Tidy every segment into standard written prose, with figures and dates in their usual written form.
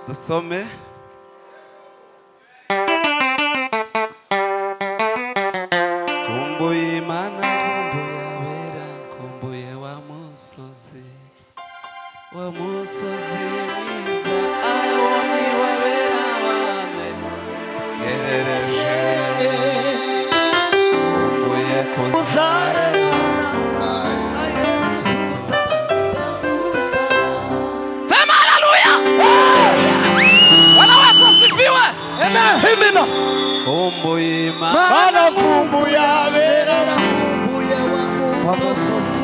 Dusome kumbuye Imana kumbuye abera kumbuye wa musozi mwiza aho ni wabera abane gerereje kumbuye kuzare Himina kumbuye Imana kumbuye abera kumbuye wa musozi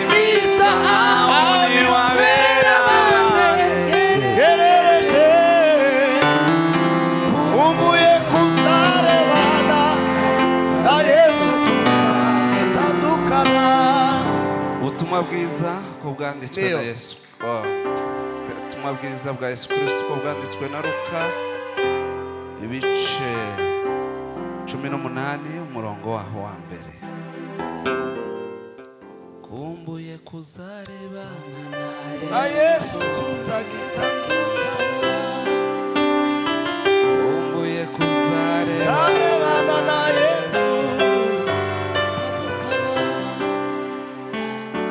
mwiza aho ni wabera gerereje kumbuye kuzarebana na Yesu tutandukana. ubutumwa bwiza ko bwanditswe na Yesu ubutumwa bwiza bwa Yesu Kristo ko bwanditswe na Luka ibice 18 umurongo waho wa mbere. Kumbuye kuzarebana na Yesu tutagitandukana. Kumbuye kuzarebana na Yesu.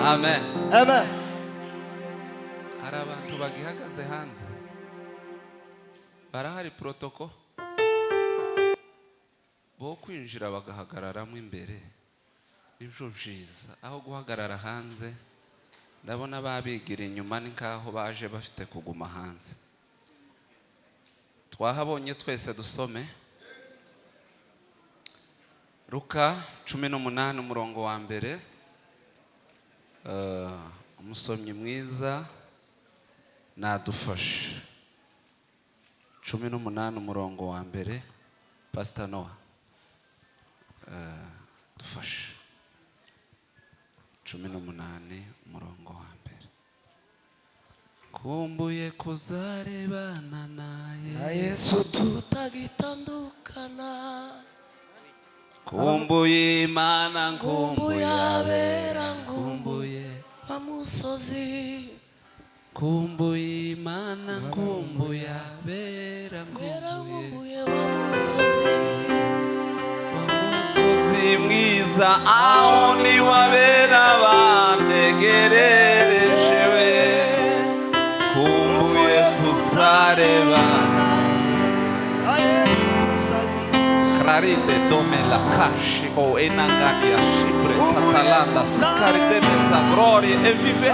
Amen. Amen. Hari abantu bagihagaze hanze barahari protoko bo kwinjira bagahagararamo imbere nibyo byiza aho guhagarara hanze. Ndabona babigira inyuma ni nkaho baje bafite kuguma hanze. Twahabonye twese dusome Luka 18 umurongo wa mbere. Umusomyi mwiza nadufashe 18 umurongo wa mbere. Pastor Noah dufashe 18 umurongo wa mbere. Kumbuye kuzarebana na Yesu tutagitandukana. Kumbuye Imana Kumbuye abera kumbuye wa musozi. kumbuye Imana kumbuye abera kumbuye wa musozi mwiza aho ni wabera bandegerereje we. Kumbuye kuzarebana Claride dome la cache o enangani ya shibre tatalanda scaride des glorie et vive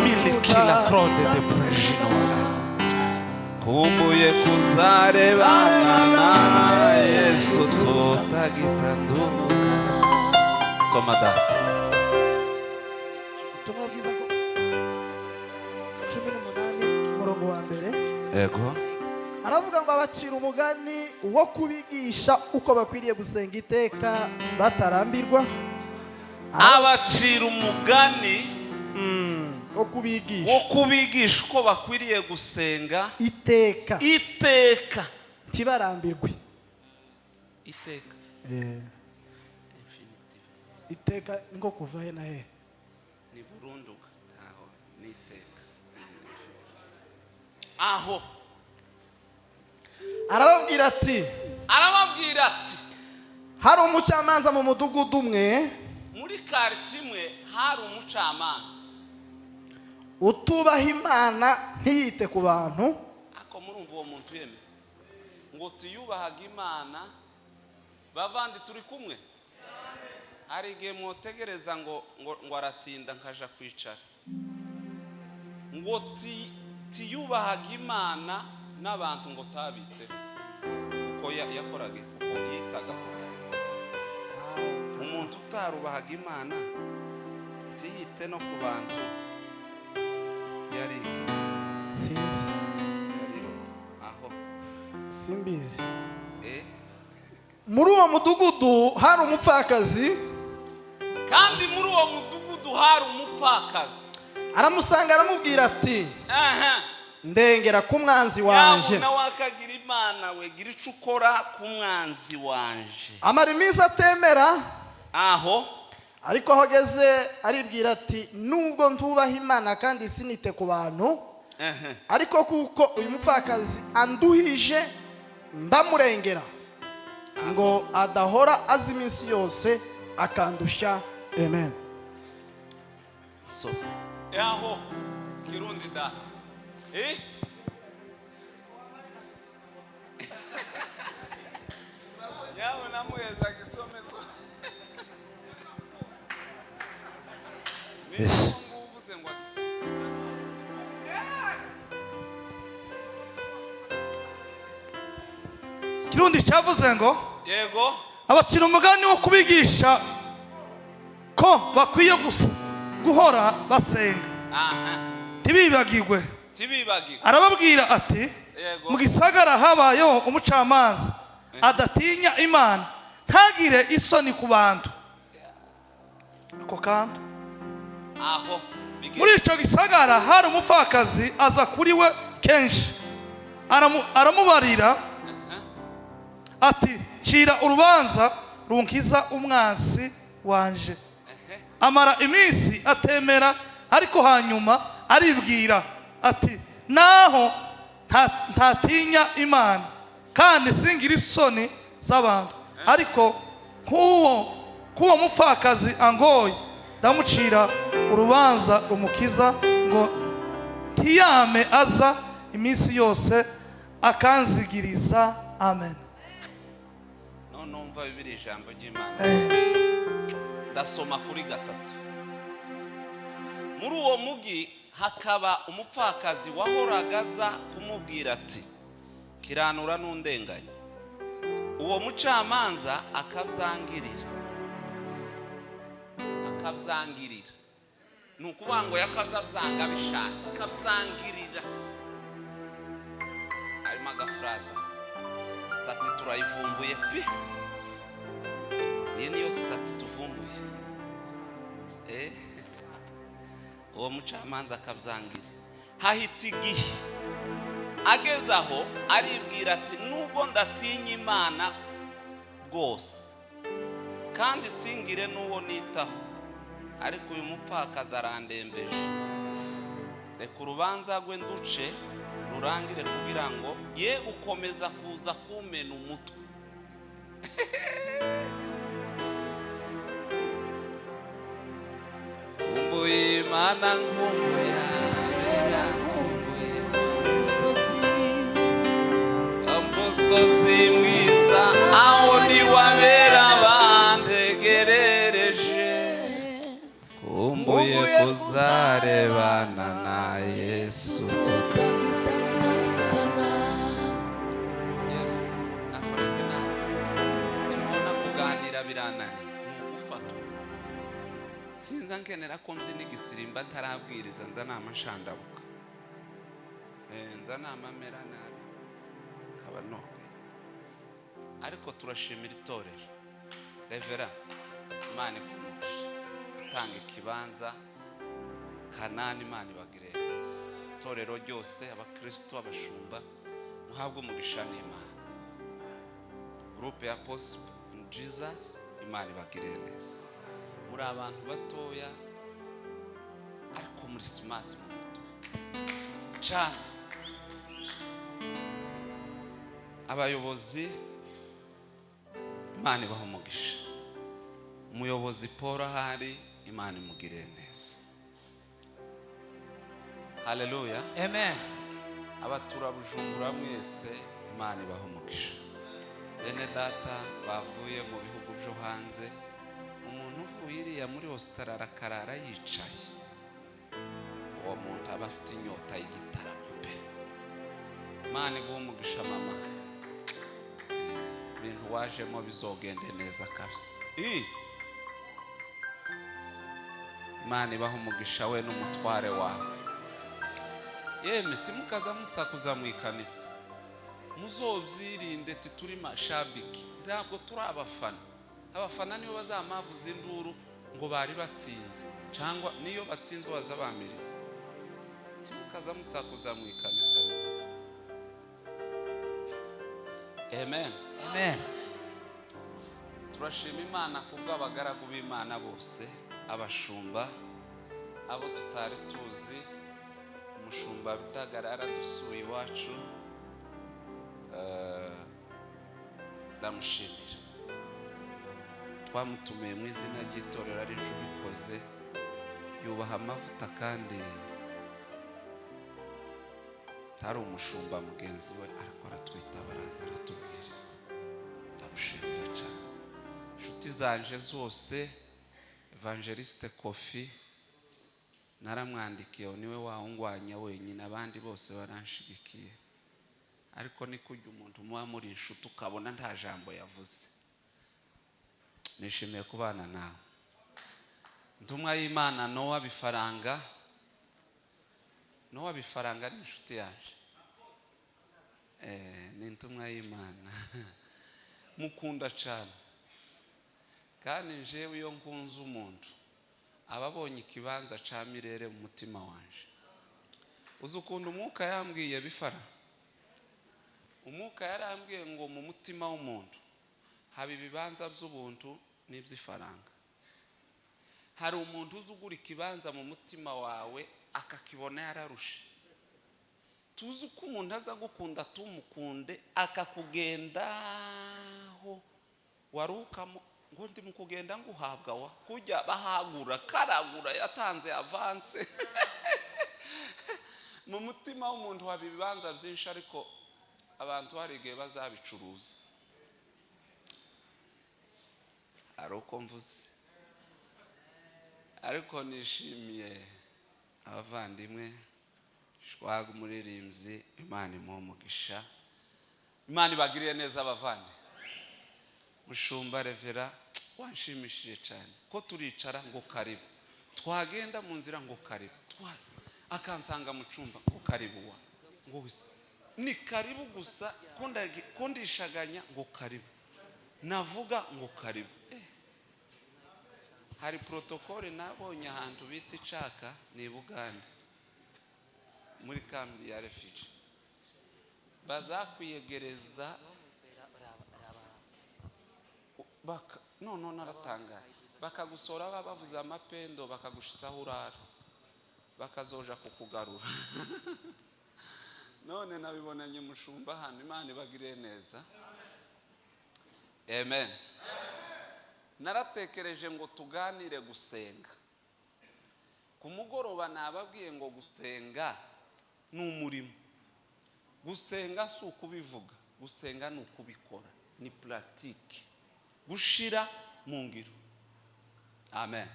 miliki la crode de prejino wala. Kumbuye kuzarebana na Yesu tutagitandukana. Somada tumabwiza ko 18 umurongo wa mbere. ego aravuga ngo abacira umugani wo kubigisha uko bakwiriye gusenga iteka batarambirwa. abacira umugani wo kubigisha uko bakwiriye gusenga iteka tibarambirwe. iteka iteka ngo kuva he na he ni burundu aho ni iteka aho. arababwira ati hari umucamanza mu mudugudu umwe, muri quartier imwe hari umucamanza utubaha Imana ntiyite ku bantu. ako murumva uwo muntu yeme ngo tuyubahaga Imana. Bavandi turi kumwe. Hari igihe mwotegereza ngo aratinda nkaja kwicara ngo tiyubahaga Imana n'abantu ngo tabite uko yakoraga uko yitaga. Umuntu utarubahaga Imana tiyite no ku bantu yari simbizi. Muri uwo mudugudu hari umupfakazi, kandi muri uwo mudugudu hari umupfakazi. Aramusanga aramubwira ati, ndengera ku mwanzi wanje. Yabona wakagira Imana we, gira ico ukora ku mwanzi wanje. Amara iminsi atemera aho, ariko aho ageze aribwira ati, nubwo ntubaha Imana kandi sinite ku bantu, ariko kuko uyu mupfakazi anduhije ndamurengera ngo adahora azi iminsi yose akandusha. Amen. So aho kirundi da yawe namuheza gisome ko Yes. nguvuze ngo Kirundi cyavuze ngo yego abacira umugani wo kubigisha ko bakwiye guhora basenga tibibagirwe. Arababwira ati, mu gisagara habayeho umucamanza adatinya Imana, ntagire isoni ku bantu. Ako kandi muri icyo gisagara hari umupfakazi aza kuri we kenshi, aramubarira ati, cira urubanza runkiza umwansi wanje. Amara iminsi atemera, ariko hanyuma aribwira ati, naho ntatinya Imana kandi singira isoni z'abantu, ariko kuwo mupfakazi angoye ndamucira urubanza rumukiza, ngo ntiyame aza iminsi yose akanzigiriza. Amen. none umva bibiri ijambo ry'Imana. Ndasoma kuri 3. Muri uwo mugi hakaba umupfakazi wahoraga aza kumubwira ati, kiranura n'undenganya. Uwo mucamanza akabyangirira. Ni ukuvuga ngo yakazabyanga bishatse, akabyangirira. Harimo agafraza stati turayivumbuye pi. Iyi niyo stati tuvumbuye. Uwo mucamanza akabyangirira. Hahita igihe ageze aho aribwira ati, nubwo ndatinya Imana bwose kandi singire n'uwo nitaho, ariko uyu mupfakazi arandembeje. Reka urubanza rwe nduce rurangire kugira ngo ye gukomeza kuza kumena umutwe. Kumbuye Imana, nkumbuye umusozi mwiza, aho niwabera bantegerereje. Kumbuye kuzarebana na Yesu nafashwe nawe, nimubona kuganira birananiye, ni ugufata. Sinza nkenera ko nzi n'igisirimba ntarabwiriza, nza nama nshandabuka, nza nama mera nabi kaba no. Ariko turashimira itorero Revera Imana ikumugisha gutanga ikibanza Kanani. Imana ibagire neza. Itorero ryose, abakristo, abashumba, muhabwe umugisha n'Imana. Groupe ya Apostle in Jesus, Imana ibagire neza. Muri abantu batoya ariko muri smart mu mutwe cyane. Abayobozi, Imana ibaha umugisha. Umuyobozi Paul ahari, Imana imugire neza. Haleluya. Amen. Abatura Bujumbura mwese, Imana ibaha umugisha. Bene data bavuye mu bihugu byo hanze, umuntu uvuye iriya muri Australia arakarara yicaye, uwo muntu aba afite inyota y'igitaramo pe. Imana iguha umugisha mama, ibintu wajemo bizogende neza kabisa. Imana ibaha umugisha we n'umutware wawe. Yeme timukaza musakuza mu ikanisa, muzobyirinde turi mashabiki ntabwo turi abafana. Abafana niyo bazamavuza induru ngo bari batsinze cyangwa niyo batsinzwe bazabamiriza. Timukaza musakuza mu ikanisa. Amen. Amen. Turashima Imana kubw'abagaragu b'Imana bose, abashumba, abo tutari tuzi. Umushumba Bitagarara dusuye iwacu, ndamushimira. Twamutumiye mu izina ry'itorero ari ryo ubikoze, yubaha amavuta kandi tari umushumba mugenzi we, ariko aratwitabaraza aratubwiriza. Ndamushimira cyane. Inshuti zanje zose, Evangeliste Kofi naramwandikiye, niwe wangwanya wenyine, abandi bose baranshigikiye. Ariko ni kujya umuntu muba muri inshuti ukabona nta jambo yavuze. Nishimiye kubana nawe. Ntumwa y'Imana Nowa Bifaranga. Nowa Bifaranga ni inshuti yaje. Ni ntumwa y'Imana. Mukunda cyane. Kandi njewe iyo nkunze umuntu ababonye ikibanza ca mirere mu mutima wanje. Uzi ukunda umwuka yambwiye Bifara? Umwuka yarambwiye ngo mu mutima w'umuntu haba ibibanza by'ubuntu n'iby'ifaranga. Hari umuntu uzugura ikibanza mu mutima wawe akakibona yararushe. Tuzi ko umuntu aza gukunda tumukunde akakugendaho warukamo ngo ndi mu kugenda nguhabwa wa kujya bahagura karagura yatanze avance. Mu mutima w'umuntu haba ibibanza byinshi, ariko abantu hari igihe bazabicuruza. Ariko mvuze, ariko nishimiye abavandimwe Shwaga umuririmbyi, Imana imuhe umugisha, Imana ibagiriye neza abavandi. Mushumba Revera wanshimishije cyane ko turicara ngo karibu, twagenda mu nzira ngo karibu, akansanga mu cyumba ngo karibu wa ngo wisa ni karibu gusa, kondishaganya ngo karibu, navuga ngo karibu. Hari protokole nabonye ahantu bita Icaka ni Buganda muri kambi ya refugee, bazakwiyegereza none naratangaye, bakagusora bavuze amapendo bakagushitsaho urara, bakazoja kukugarura. None nabibonanye mushumba hano, Imana ibagiriye neza. Amen. Naratekereje ngo tuganire gusenga. Ku mugoroba nababwiye ngo gusenga ni umurimo. Gusenga si ukubivuga, gusenga ni ukubikora, ni pratique, gushira mu ngiro. Amen.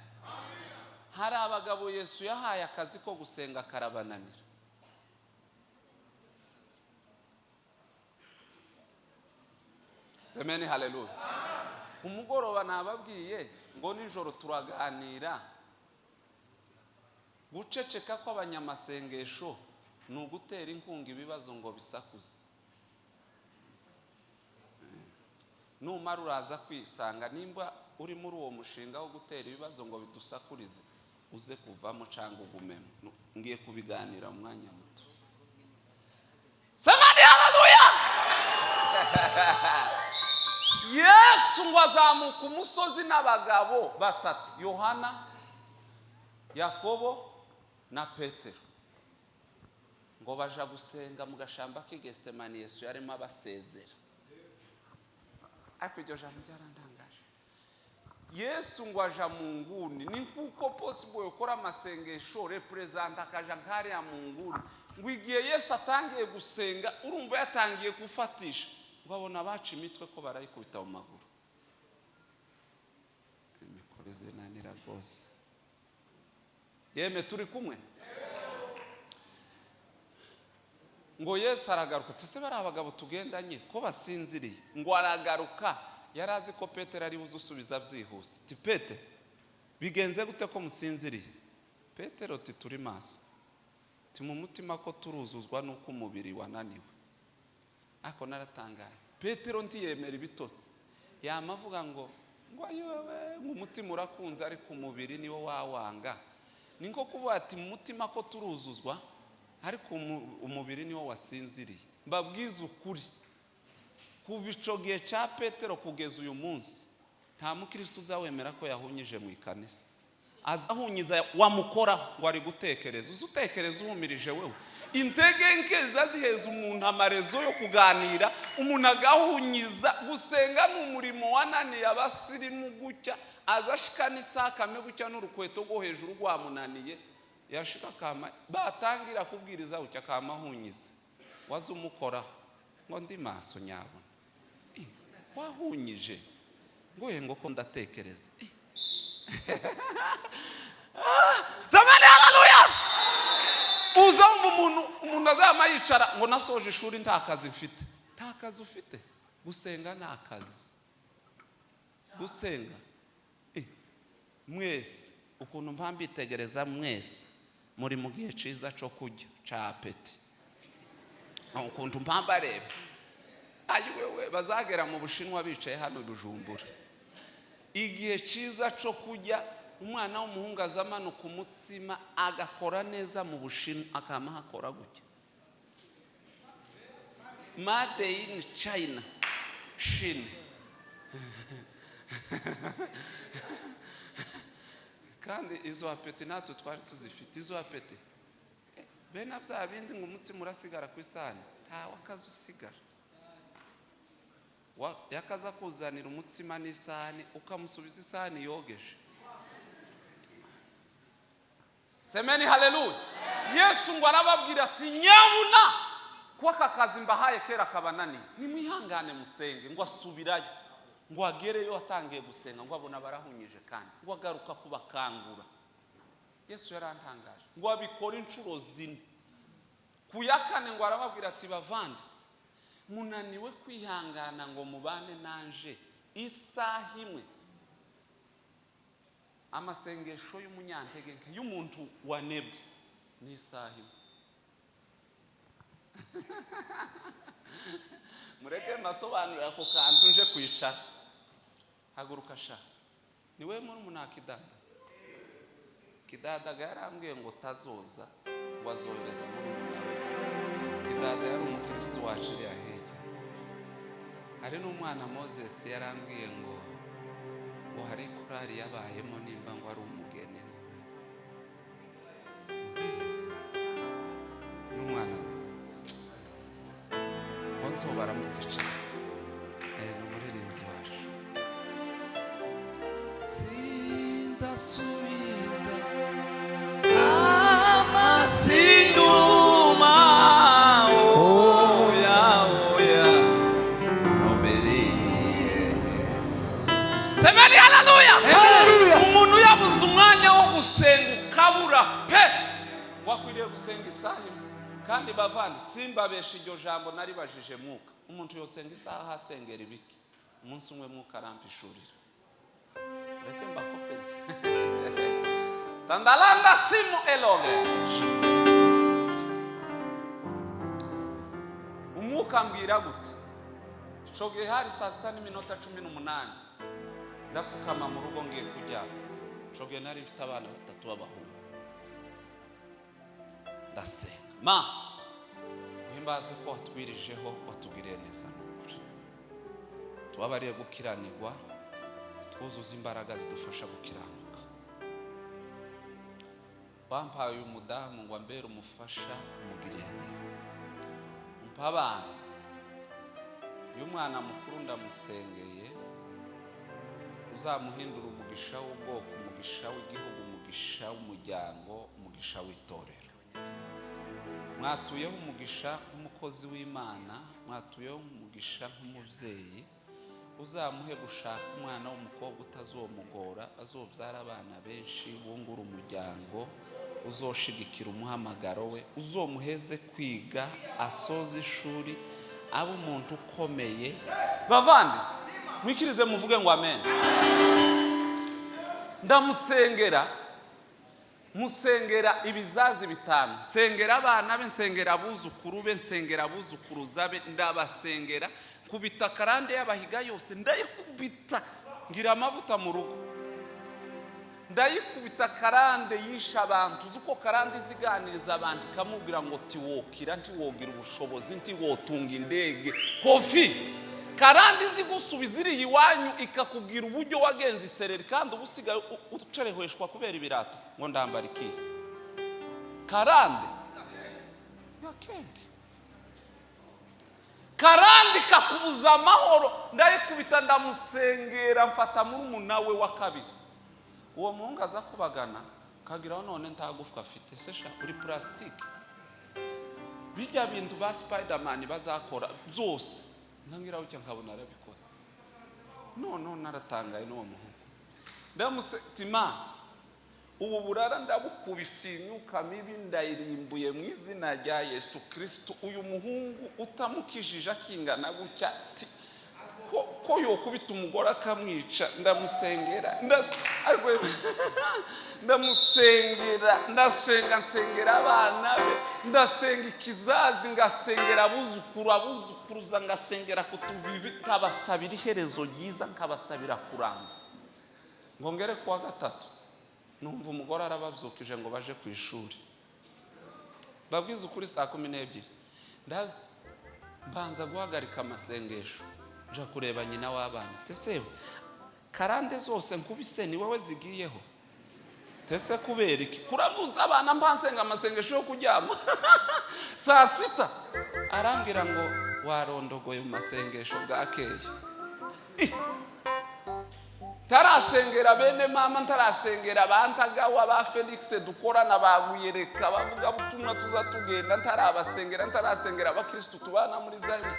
Hari abagabo Yesu yahaye akazi ko gusenga karabananira. Semeni haleluya. Umugoroba nababwiye ngo nijoro turaganira. Guceceka kw'abanyamasengesho ni ugutera inkunga ibibazo ngo bisakuze. Numara uraza kwisanga nimba uri muri uwo mushinga wo gutera ibibazo ngo bidusakurize, uze kuvamo cyangwa ugumemo. Ngiye kubiganira mu mwanya muto. Semeni haleluya. Yesu ngo azamuka umusozi n'abagabo batatu, Yohana, Yakobo na Petero, ngo baja gusenga mu gashamba k'Igestemani. Yesu yarimo abasezera. Ariko iryo jambo ryarandangaje. Yesu ngo aja mu nguni, ni kuko possible yokora amasengesho represent akaja nkari ya mu nguni. Ngo igihe Yesu atangiye gusenga, urumva yatangiye gufatisha, ngo abona abaca imitwe ko barayikubita mu maguru. Imikoro zinanira rwose. Yeme turi kumwe. Ngo Yesu aragaruka, tese bari abagabo tugendanye ko basinziriye. Ngo aragaruka, yarazi ko Petero ari uzusubiza byihuse. Ti Petero, bigenze gute ko musinziriye? Petero ti turi maso. Ti mu mutima ko turuzuzwa nuko umubiri wananiwe, ako naratangaye. Petero ntiyemera ibitotsi, yamavuga ngo ayowe umutima urakunze ariko umubiri niwo wawanga. Ni nko kuvuga ati mu mutima ko turuzuzwa ariko umubiri niwo wasinziriye. Mbabwiza ukuri, kuva ico gihe ca Petero kugeza uyu munsi nta mukristo uzawemera ko yahunyije mu ikanisa. Azahunyiza wamukoraho ngo ari gutekereza. Uzutekereza uhumirije wewe. Intege nke zaziheza umuntu amarezo yo kuganira, umuntu agahunyiza. Gusenga n'umurimo wananiye abasirimu gutya, azashikana isakame gutya n'urukweto rwo hejuru rwamunaniye, yashika kama batangira kubwiriza gutya kamahunyiza. Waza umukoraho ngo ndi maso nyabona, wahunyije ngo ko ndatekereza. Zamani, haleluya. Uzumva umuntu azama yicara ngo nasoje ishuri nta kazi mfite. Nta kazi ufite? Gusenga ni akazi. Gusenga mwese ukuntu mpambitegereza mwese muri mu gihe ciza cyo kujya ca apeti. Ukuntu mpambarebe ayiwewe bazagera mu Bushinwa bicaye hano Bujumbura. Igihe ciza cyo kujya umwana w'umuhungu azamanuka umusima agakora neza mu Bushinwa akama hakora gutya. Made in China, Chine. Kandi izo apeti natwe twari tuzifite. Izo apeti bena bya bindi ngo umutsima urasigara ku isahani, nta wakaza usigara. Yakaza kuzanira umutsima n'isahani ukamusubiza isahani yogeje. Semeni, haleluya. Yesu ngo arababwira ati nyabuna ko aka kazi mbahaye kera kabanani, nimwihangane musenge. Ngo asubirayo, ngo agereyo atangiye gusenga, ngo abona barahunyije kandi ngo agaruka kubakangura. Yesu yarantangaje ngo abikora inshuro zine. Kuyakane ngo arababwira ati bavande, munaniwe kwihangana ngo mubane nanje isaha imwe. Amasengesho y'umunyantege nke y'umuntu wanebwe ni isaha imwe. Mureke masobanurira ko kantu nje kwicara. Haguruka sha. Niwe muri munakidada. Kidada yarambwiye ngo tazoza wazohereza muri munawe. Kidada yari umukristo wacu yaheye. Hari n'umwana Moses yarambwiye ngo hari kurari yabayemo nimba ngo ari umugeni. N'umwana bonzo baramutse cyane. N'umuririmbyi wacu. Sinzasubiza amasinduma oya noberies. Semeni, haleluya. Umuntu yabuze umwanya wo gusenga ukabura pe, wakwiriye gusenga isaha imwe. Kandi bavandi simbabesha iryo jambo nari bajije mwuka. Umuntu yosenga isaha asengera ibiki, umunsi umwe mwuka arampishurira. Reke mbakopeze. Tandalanda simo eloge. Umwuka mbwira gute? Shoge hari saa 6:18. Ndapfukama mu rugo ngiye kuryama. Shoge nari mfite abana 3 b'abahungu. Ndasenga. Ma uhimbazwe ko watwirijeho watugiriye neza n'ukuri. Tubabariye gukiranirwa, twuzuza imbaraga zidufasha gukiranuka. Bampaye umudamu ngo ambere umufasha umugiriye neza. Mpabana uyu mwana mukuru ndamusengeye, uzamuhindura umugisha w'ubwoko, umugisha w'igihugu, umugisha w'umuryango, umugisha w'itorero. Mwatuyeho umugisha nk'umukozi w'Imana, mwatuyeho umugisha nk'umubyeyi. Uzamuhe gushaka umwana w'umukobwa utazomugora, azobyara abana benshi, wungura umuryango, uzoshigikira umuhamagaro we, uzomuheze kwiga, asoza ishuri, aba umuntu ukomeye. Bavandi mwikirize muvuge ngo amen. Ndamusengera musengera ibizazi bitanu, sengera abana be, nsengera abuzukuru be, nsengera abuzukuruza be, ndabasengera kubita karande y'abahiga yose, ndayikubita ngira amavuta mu rugo, ndayikubita karande yisha abantu, uko karande ziganiriza abantu ikamubwira ngo tiwokira, ntiwogira ubushobozi, ntiwotunga indege, kofi karande zigusubiza iri iwanyu ikakubwira uburyo wagenze isereri kandi ubusigaye ucerehweshwa kubera ibirato ngo ndambara iki karande yakenge, karande kakubuza amahoro, ndayikubita ndamusengera, mfata murumuna we wa kabiri, uwo muhungu aza kubagana kagiraho none ntagufwa afite sesha uri plastique, bijya bintu ba Spiderman bazakora byose ntangira ucyo nkabona arabikoze, none naratangaye n'uwo muhungu, ndamusetima ubu burara ndabukubise imyuka mibi ndayirimbuye mu izina rya Yesu Kristo, uyu muhungu utamukijije akingana gutya ko yokubita umugore akamwica, ndamusengera ndamusengera, nsengera abana be, ndasenga ikizazi, ngasengera abuzukuruza, ngasengera kutuvivi, nkabasabira iherezo ryiza, nkabasabira kuramba. Ngo ngere kuwa gatatu numva umugore arababyukije ngo baje ku ishuri, babwiza ukuri 12:00 mbanza guhagarika amasengesho nja kureba nyina w'abana, tesewe karande zose nkubise ni wowe zigiyeho, tese kubera iki kuravuza abana mbansenga amasengesho yo kuryama saa 6 arambwira ngo warondogoye mu masengesho bwakeye, tarasengera bene mama, ntarasengera abantagawa ba Felix dukorana baguyereka bavuga butumwa tuzatugenda, ntarabasengera, ntarasengera abakristo tubana muri Zion,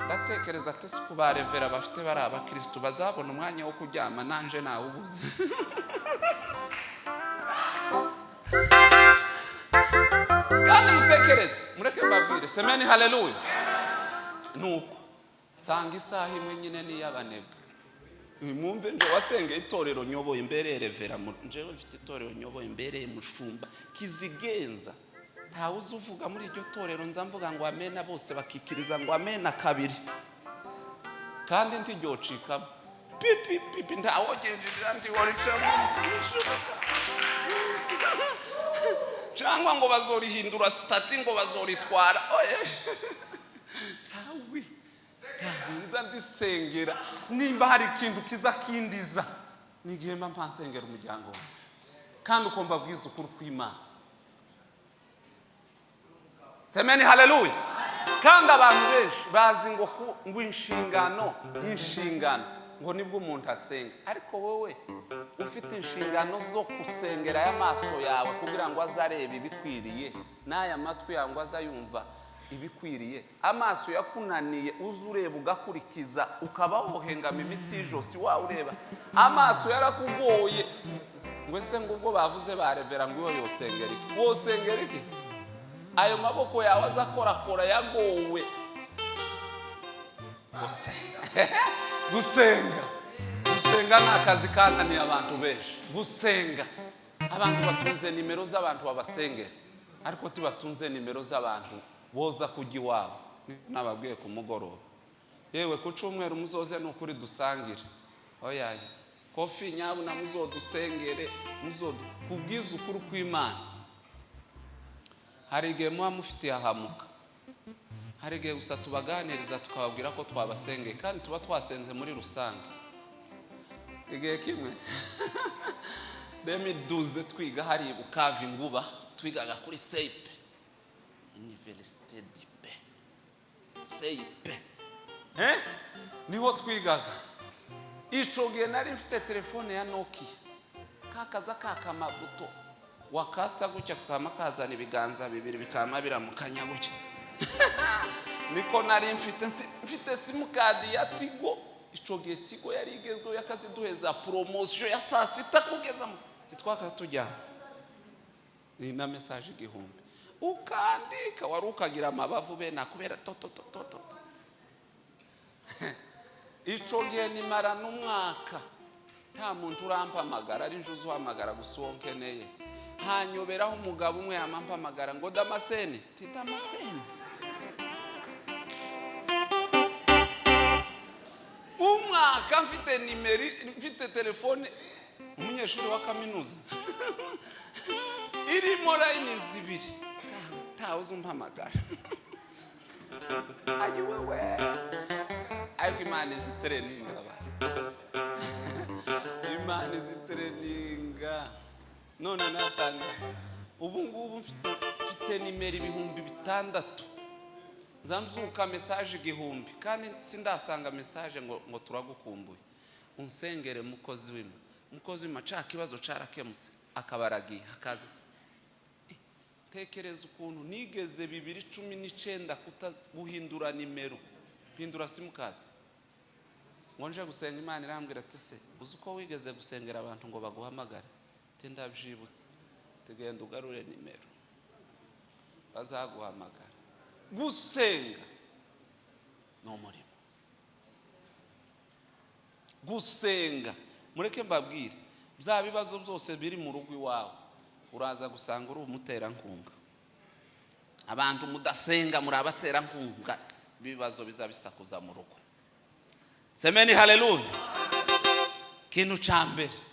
ndatekereza ati suko barevera bafite bari abakristo bazabona umwanya wo kuryama nanje nawe ubuze kandi mutekereze, mureke mbabwire semeni haleluya, nuko sanga isaha imwe nyine ni y'abanebwe, mwumve nje wasenge itorero nyoboye imbere revera, njewe mfite itorero nyoboye imbere mushumba kizigenza, ntawe uzuvuga muri iryo torero nza mvuga ngo amena, bose bakikiriza ngo amena kabiri kandi ntijyocikamo pipi ntawogenjira ntiworicamo cyangwa ngo bazorihindura stati ngo bazoritwara, oye tawi nza ndisengera, nimba hari ikintu kiza kindiza nigihe mpa nsengera umuryango kandi uko mbabwiza ukuri kw'Imana, semeni haleluya. Kandi abantu benshi bazi ngo inshingano ngo nibwo umuntu asenga, ariko wowe ufite inshingano zo kusengera y'amaso yawe kugira ngo azarebe ibikwiriye, n'aya matwi yawe ngo azayumva ibikwiriye, amaso yakunaniye uzureba ugakurikiza ukaba wohengama imitsi y'ijosi wawe ureba, amaso yarakugoye ngo ese ngo ubwo bavuze barevera ngo iyo yosengera iki, wosengera iki, ayo maboko yawe azakorakora yagowe, gusenga ni akazi kananiye abantu benshi, gusenga abantu batunze nimero z'abantu babasengera, ariko tibatunze nimero z'abantu boza kujya iwabo, nababwiye ku mugoroba, yewe ku cyumweru muzoze n'ukuri dusangire, oyaye kofi nyabuna muzodusengere, kubwiza ukuri kw'Imana. Hari igihe muba mufitiye ahamuka, hari igihe gusa tubaganiriza tukababwira ko twabasengeye kandi tuba twasenze muri rusange. Igihe kimwe 2012 twiga hari Bukavu Nguba, twigaga kuri Seipe Université du P Seipe, niho twigaga. Ico gihe nari mfite telefone ya Nokia, kakaza kakamabuto wakatsa gutya kama kazana ibiganza bibiri bikama biramukanya gutya niko nari mfite simukadi ya Tigo, ico gihe Tigo yari igezweho yakaziduheza promotion ya saa 6 kugeza twaka tujya ni na message igihumbi, ukandika warukagira amabavu be nakubera toto ico gihe nimara n'umwaka nta muntu urampamagara, ari njuzo uhamagara gusonkeneye, hanyoberaho umugabo umwe yamampamagara ngo Damascene, ti Damascene. Umwaka mfite nimero, mfite telefone, umunyeshuri wa kaminuza irimo line zibiri, ntawe uzumpamagara. Ayi wewe, ariko Imana izitreninga abantu, Imana izitreninga. None natanga ubu ngubu mfite nimero 6,000, zamzuka message 1,000, kandi sindasanga message ngo turagukumbuye. Unsengere mukozi w'Imana cha kibazo carakemutse, akabaragiye hakaza. Tekereza ukuntu nigeze 2019 kutabuhindura nimero, hindura simukadi. Ngonje gusenga Imana irambwira ati se uzi uko wigeze gusengera abantu ngo baguhamagare? Ndabyibutse, tugenda ugarure nimero bazaguhamagara. Gusenga no murimo, gusenga. Mureke mbabwire, bya bibazo byose biri mu rugo iwawe uraza gusanga uri umuterankunga. Abantu mudasenga muri abaterankunga, bibazo bizabisakuza mu rugo. Semeni haleluya. Kintu cyambere,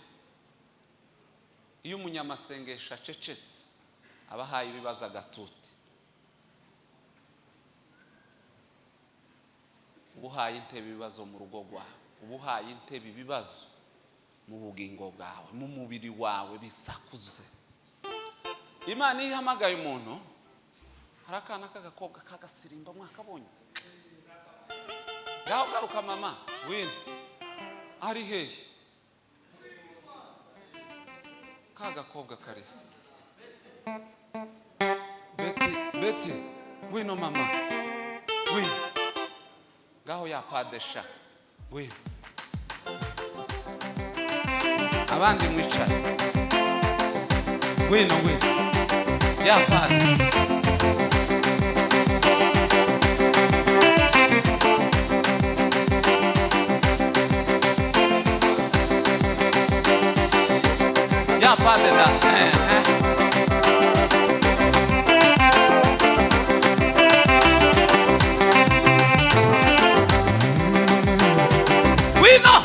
iyo umunyamasengesho acecetse abahaye ibibazo agatuti, ubuhaye intebe ibibazo mu rugo rwawe, ubuhaye intebe ibibazo mu bugingo bwawe, mu mubiri wawe bisakuze. Imana ihamagaye umuntu, harakana kagakobwa k'Igisirimba mwakabonye, ngaho garuka mama wini ari hehe? Kagakobwa kare Beti wino mama wino, ngaho yapadesha wino, abandi mwicara wino yapade. Ya padre da. We know.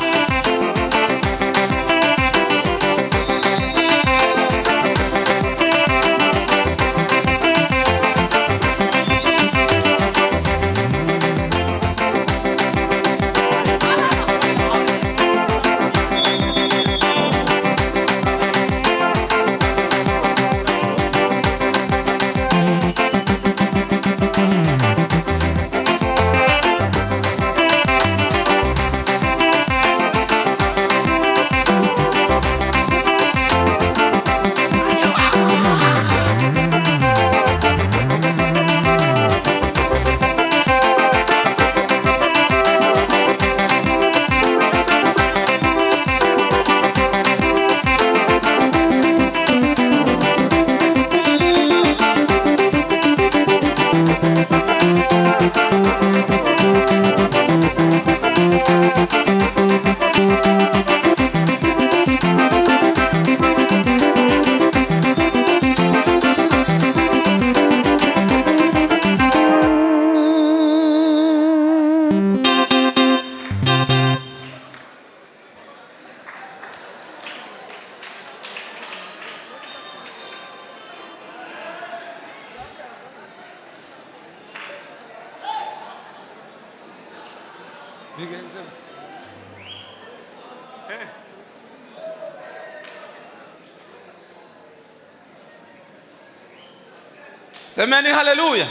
Semeni haleluya.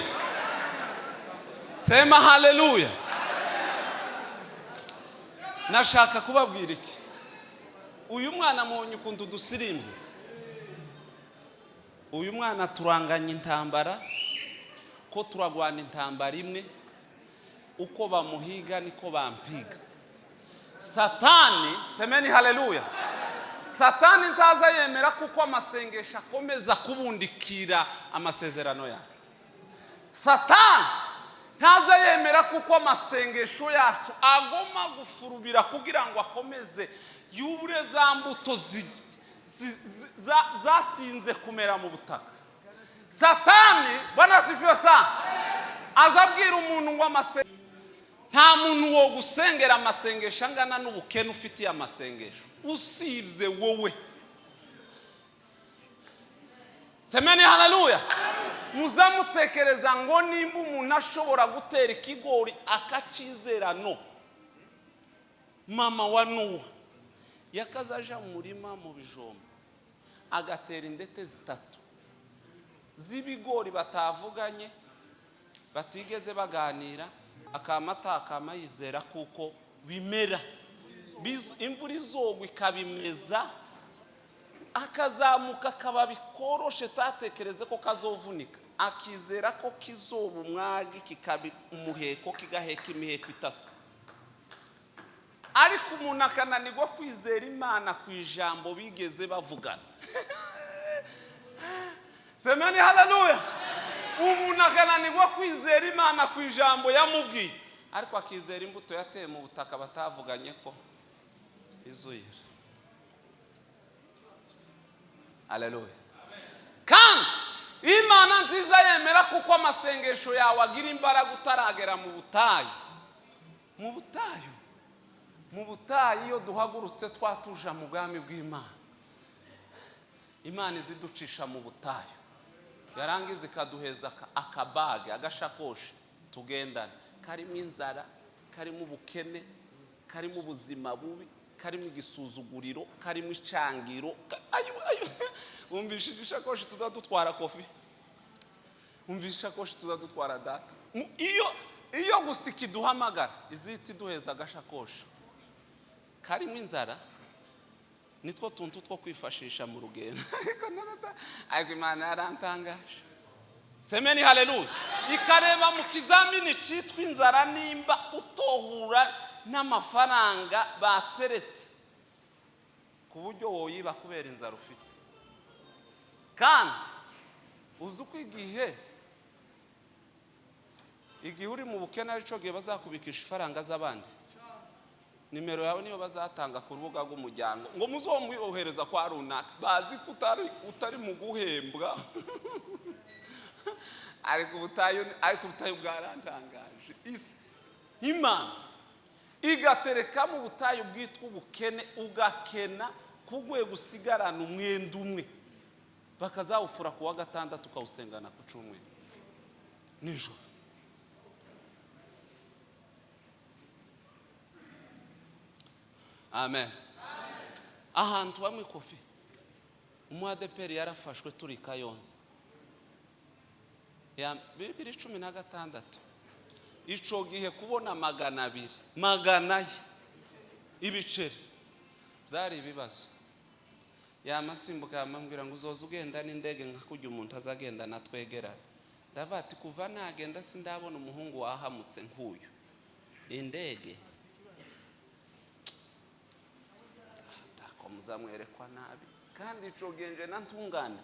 Sema haleluya. Nashaka kubabwira iki, uyu mwana munyu kuntu dusirimbye, uyu mwana turanganya intambara, ko turagwana intambara imwe, uko bamuhiga niko bampiga. Satani, semeni haleluya, Satani ntaza yemera kuko amasengesho akomeza kubundikira amasezerano yacu. Satani ntaza yemera kuko amasengesho yacu agoma gufurubira kugira ngo akomeze yubure za mbuto zatinze kumera mu butaka. Satani banasifiwe sana azabwira umuntu ngo amasengesho, nta muntu wo gusengera amasengesho angana n'ubukene ufitiye amasengesho usibye wowe. Semeni haleluya. Muzamutekereza ngo nimba umuntu ashobora gutera ikigori akacizera no. Mama wa Nuwa yakazaja mu murima mu bijombo agatera indete zitatu z'ibigori batavuganye batigeze baganira, akamata akamayizera kuko bimera, imvura izogwa ikabimeza, akazamuka kababi koroshe tatekereze ko kazovunika, akizera ko kizoba umwagi kikabi umuheko kigaheka imiheko itatu. Ariko umuntu akananirwa kwizera Imana ku ijambo bigeze bavugana. Semeni haleluya. Umuntu akananirwa kwizera Imana ku ijambo yamubwiye, ariko akizera imbuto yateye mu butaka batavuganye ko izuyira. Haleluya. Kandi Imana nziza yemera kuko amasengesho yawe agira imbaraga utaragera mu butayu. Mu butayu iyo duhagurutse twatuja mu bwami bw'Imana, Imana iziducisha mu butayu, yarangiza ikaduheza akabage, agashakoshi tugendana, karimo inzara, karimo ubukene, karimo ubuzima bubi, karimo igisuzuguriro, karimo icangiro. Umvishije ishakoshi tuzadutwara kofi, umvishije ishakoshi tuzadutwara data. Iyo gusiki duhamagara iziti duheza agashakoshi karimo inzara, nitwo tuntu two kwifashisha mu rugendo. Ariko Imana yarantangaje. Semeni haleluya. Ikareba mu kizamini cyitwa inzara nimba utohura n'amafaranga bateretse ku buryo woyiba kubera inzara ufite. Kandi uzi uko igihe uri mu bukene arico gihe bazakubikisha ifaranga z'abandi, nimero yawe niyo bazatanga ku rubuga rw'umuryango ngo muzomwohereza kwa runaka, bazi ko utari mu guhembwa. Ariko ubutayu bwarantangaje. Imana igatereka mu butayu bwitwa ubukene, ugakena kugwe gusigarana umwenda umwe, bakazawufura ku wa gatandatu ukawusengana ku cyumweru nijoro. Amen. Ahantu bamwe kofi umuadeperi yarafashwe turi Kayonza ya 2016. Ico gihe kubona 200 ibiceri byari ibibazo. Yamasimbuka yamambwira ngo uzoza ugenda n'indege nka kujya umuntu azagenda natwegera. Ndavati kuva nagenda sindabona umuhungu wahamutse nk'uyu. Indege muzamwerekwa nabi kandi ico genje nantungane.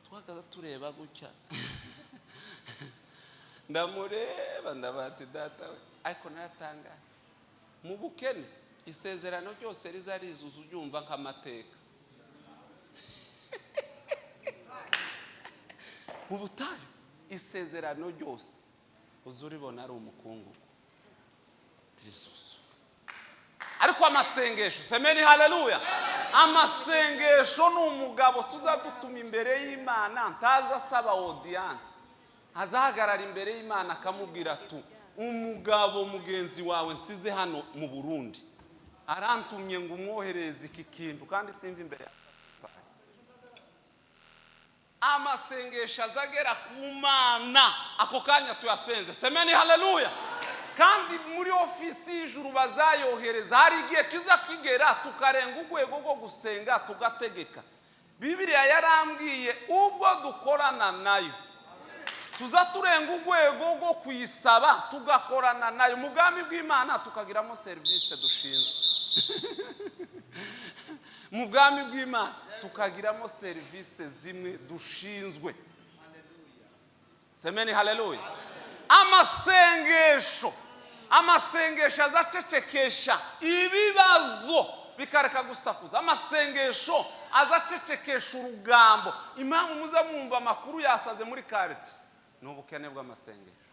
Twakaza tureba gutya. Ndamureba ndabati data we, ariko naratanga mu bukene isezerano ryose rizarizuza uryumva nk'amateka. Mu butayu isezerano ryose uzuribona ari umukungu. Ariko amasengesho, semeni haleluya. Amasengesho ni umugabo tuzadutuma imbere y'Imana, ntaza asaba audience, azahagarara imbere y'Imana akamubwira tu umugabo mugenzi wawe nsize hano mu Burundi arantumye ngo umwohereze iki kintu kandi simva imbere. Amasengesho azagera ku Mana ako kanya tuyasenze. Semeni haleluya. Kandi muri ofisi y'ijuru bazayohereza, hari igihe kiza kigera tukarenga urwego rwo gusenga tugategeka. Bibiliya yarambwiye ubwo dukorana nayo tuza turenga urwego rwo kuyisaba tugakorana nayo mu bwami bw'Imana, tukagiramo service dushinzwe. Mu bwami bw'Imana tukagiramo service zimwe dushinzwe. Semeni haleluya. amasengesho azacecekesha ibibazo bikareka gusakuza, amasengesho azacecekesha urugambo. Impamvu muza mwumva amakuru yasaze muri karite ni ubukene bw'amasengesho.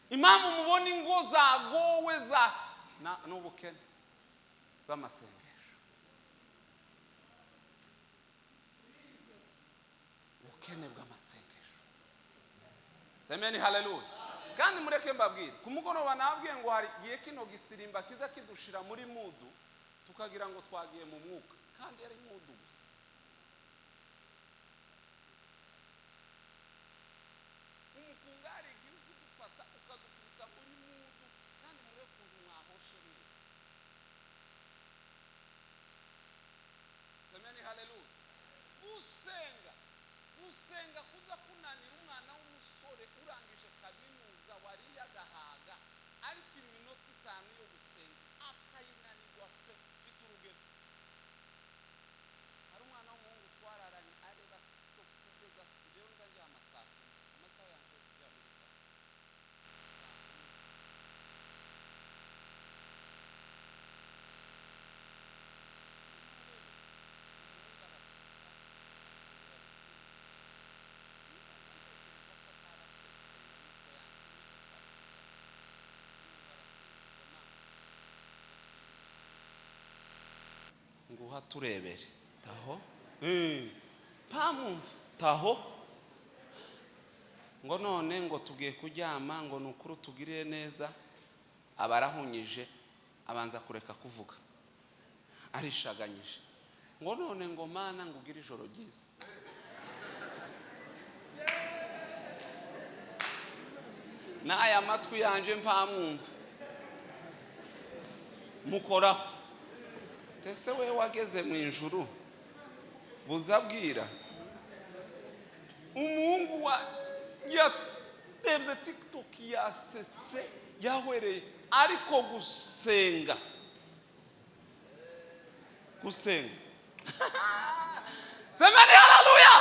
Impamvu mubona ingo zagowe ni ubukene bw'amasengesho. Ubukene bw'amasengesho. Semeni haleluya. Kandi mureke mbabwire, ku mugoroba nabwiye ngo hari giye kino gisirimba kiza kidushira muri mudu tukagira ngo twagiye mu mwuka, kandi yari mudu gusa. Umukungari giye kudufata ukadukubita muri mudu, kandi mureke kuntu mwahoshe neza. Semeni haleluya. Gusenga kuza kunanira umwana w'umusore urangije kaminuza wariye agahaga, ariko iminota 5 yo gusenga akayinanirwa pe biturugero. Hari umwana w'umuhungu twararanye areba kugeza rero nzanjye amasaha yanjye kujya muri saa. Nguha turebere taho pamumva taho ngo none ngo tugiye kuryama ngo nukuru tugirire neza, abarahunyije abanza kureka kuvuga arishaganyije ngo none ngo mana ngugira ijoro ryiza. N'aya matwi yanje mpamumva mukoraho. Ese we wageze mu ijuru buzabwira umuhungu wa yatebye TikTok yasetse yahwereye, ariko gusenga semeni haleluya.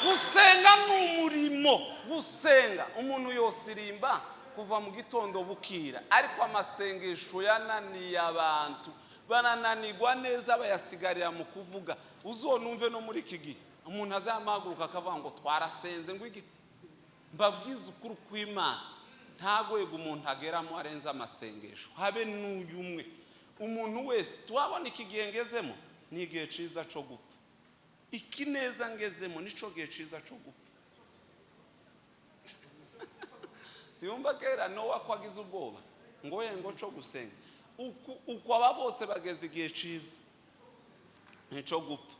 Gusenga ni umurimo. Gusenga umuntu yosirimba kuva mu gitondo bukira, ariko amasengesho yananiye abantu banananirwa neza bayasigarira mu kuvuga. Uzonumve no muri iki gihe umuntu azamaguruka akavuga ngo twarasenze ngo mbabwiza ukuri kw'Imana nta rwego umuntu ageramo arenza amasengesho, habe n'uyu umwe. Umuntu wese twabona iki gihe ngezemo ni igihe ciza cyo gupfa. Iki neza ngezemo nico gihe ciza cyo gupfa. Yumva kera Nowa kwagize ubwoba ngo yengo cyo gusenga, uko aba bose bageze igihe ciza nico gupfa,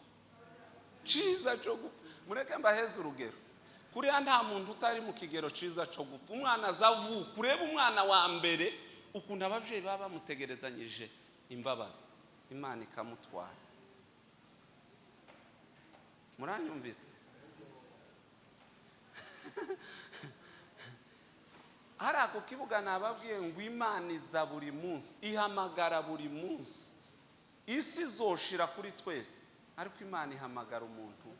ciza cyo gupfa. Mureke mbaheze urugero, kuriya nta muntu utari mu kigero ciza cyo gupfa. Umwana azavuka, ureba umwana wa mbere ukuntu abavyeyi baba bamutegerezanyije imbabazi, Imana ikamutwara. Muranyumvise? Hari ako kibuga nababwiye ngo Imana iza buri munsi, ihamagara buri munsi. Isi izoshira kuri twese, ariko Imana ihamagara umuntu.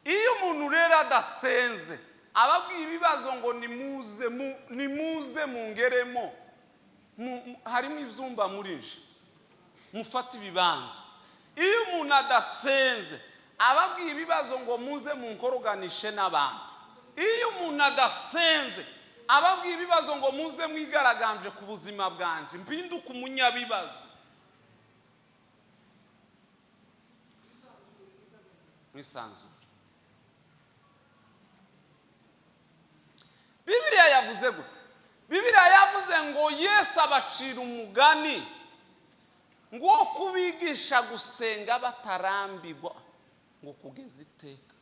Iyo umuntu rero adasenze ababwiye ibibazo ngo nimuze mungeremo, harimo ivyumba murinje mufata ibibanza. Iyo umuntu adasenze ababwiye ibibazo ngo muze munkoroganishe n'abantu. Iyo umuntu adasenze ababwiye ibibazo ngo muze mwigaraganje ku buzima bwanje, mpinduka umunyabibazo. Mwisanzure. Bibiliya yavuze gute? Bibiliya yavuze ngo Yesu abacira umugani ngo kubigisha gusenga batarambirwa ngo kugeza iteka.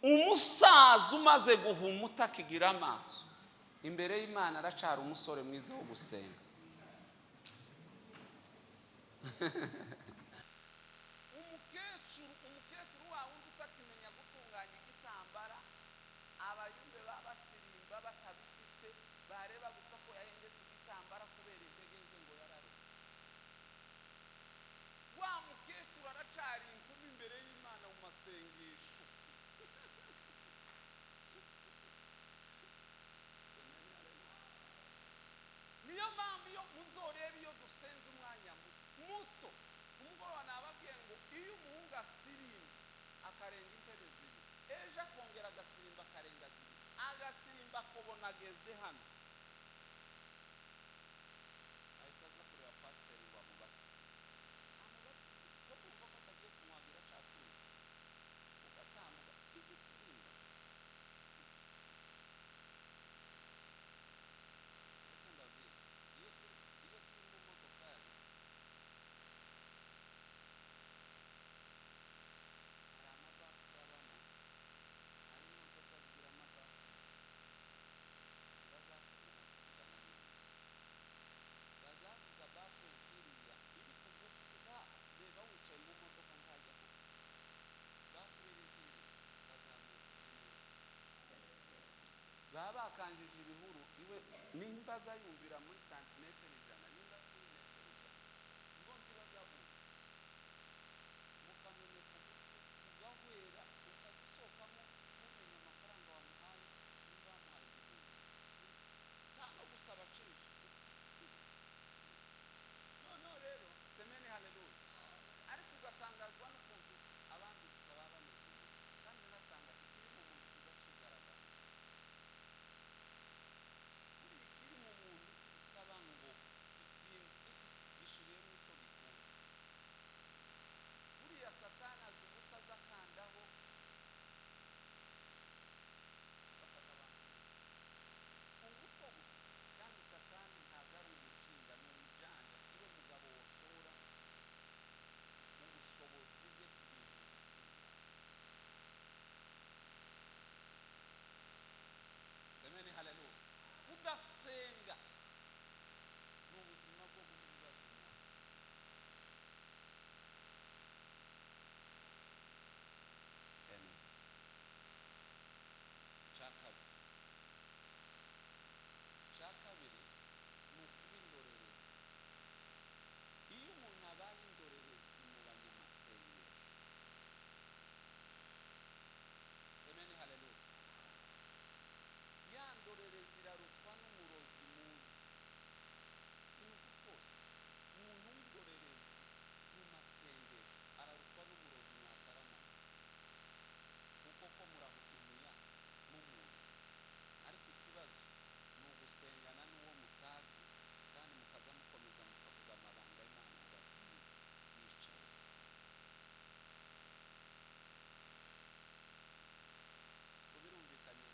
Umusaza umaze guhumuta akigira amaso imbere y'Imana aracara umusore mwiza wo gusenga. umukecuru wa wundi utakimenya gutunganya igitambara, abayumbe babasirimba batabifite, bareba gusa ko yahengetse igitambara kubera intege nke ngo yararutse. Wa mukecuru aracari inkumi imbere y'Imana mu masengesho. ejo akongera agasirimba karenga zibiri, agasimba kubona ageze hano ahita aza kureba pasiteri ngo amubatize ko kumva ko atagiye kumwagira cyacuye ugatambuka igisirimba. Reka ndabwira, iyo turi mu modokari hari amabafu abamo, hari imodoka zigira amabafu ziba zakugana kuvugana neza, bazavuga bafu nkiriya iri kugutuka, reba wicaye mu modoka ntajya kuko bafu iri nkiriya bazamuka baba bakanjije ibihuru, iwe nimba azayumvira muri santimetero ijana, nimba kuri metero ijana, ngo ntibazabumva mukameneka umutwe ugahwera ukagusohokamo ntumenye amafaranga wamuhaye, nimba wamuhaye igihumbi nta no gusaba acisha. Noneho rero semeni haleluya, ariko ugatangazwa n'ukuntu abandi gusa baba bameze kandi nasanga ikiri mu muntu kidakigaragara. Buri ikiri mu muntu bisaba ngo gishiriyemo icyo gikunda. Buriya satani azi utazakandaho bafata abantu ku ngufu gusa, kandi satani ntabwo ari umucinga, ni umujanja, siwe mugabo woshora ubushobozi bwe ku bintu gusa. Semeni haleluya. Udasenga ni ubuzima bwo guha ibibazo Imana. Amen. Icya kabiri ni ukuba indorerezi. Iyo umuntu abaye indorerezi mu banyamasengesho, semeni haleluya, ya ndorerezi irarutwa n'umurozi muzi. Ikintu cyose umuntu w'indorerezi mu masengesho ararutwa n'umurozi mwataramanye, kuko ko murahutumiya mumuzi, ariko ikibazo ni ugusengana n'uwo mutazi kandi mukaza mukomeza mukavuga amabanga y'Imana hagati yicaye. Siko birumvikanye?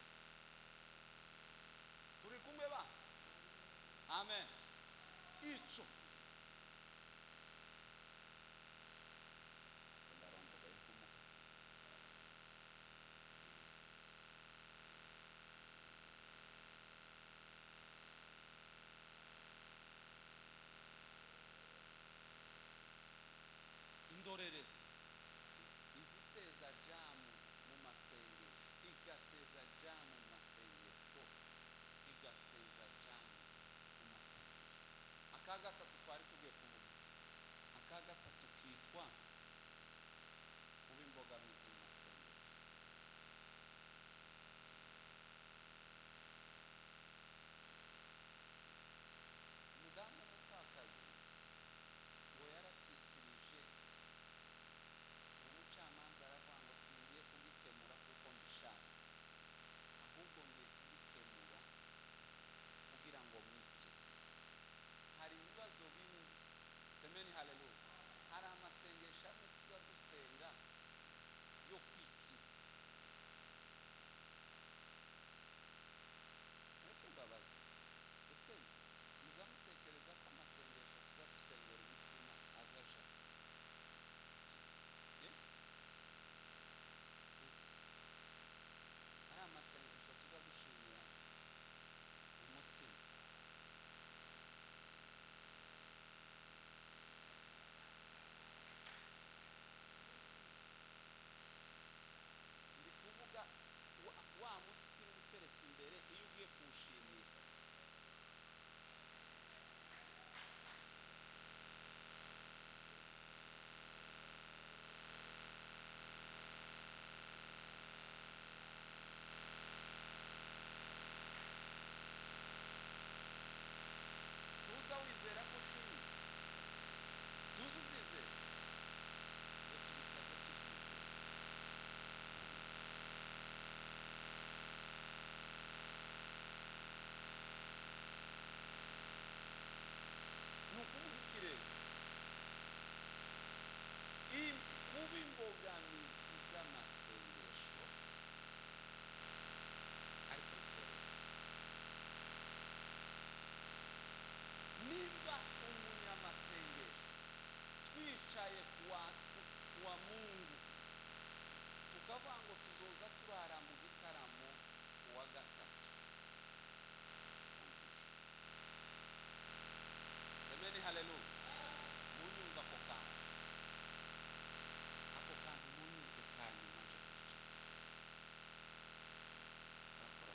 Turi kumwe ba? Amen. Ico ndarondoga y'ukumuka. Indorerezi iziteza jamu mu masengesho, igateza jamu mu masengesho, igateza jamu mu masengesho. Aka gatatu twari tugiye kuvuga, aka gatatu kitwa kuba imbogamizi mu masengesho. Umudamu w'umupfakazi ngo yaratwikirije, umucamanza aravuga ngo singiye kugikemura kuko mbishaka, ahubwo ngiye kugikemura kugira ngo mwikize. Hari ibibazo bimwe, semeni haleluya, hari amasengesho kuba imbogamizi z'amasengesho ariko soreza niba umunyamasengesho twicaye kuwa Mungu tukavuga ngo tuzoza turara mu gitaramo kuwa gatatu, semeni haleluya, munyumva ako kantu munyumve kanyuma nje bakora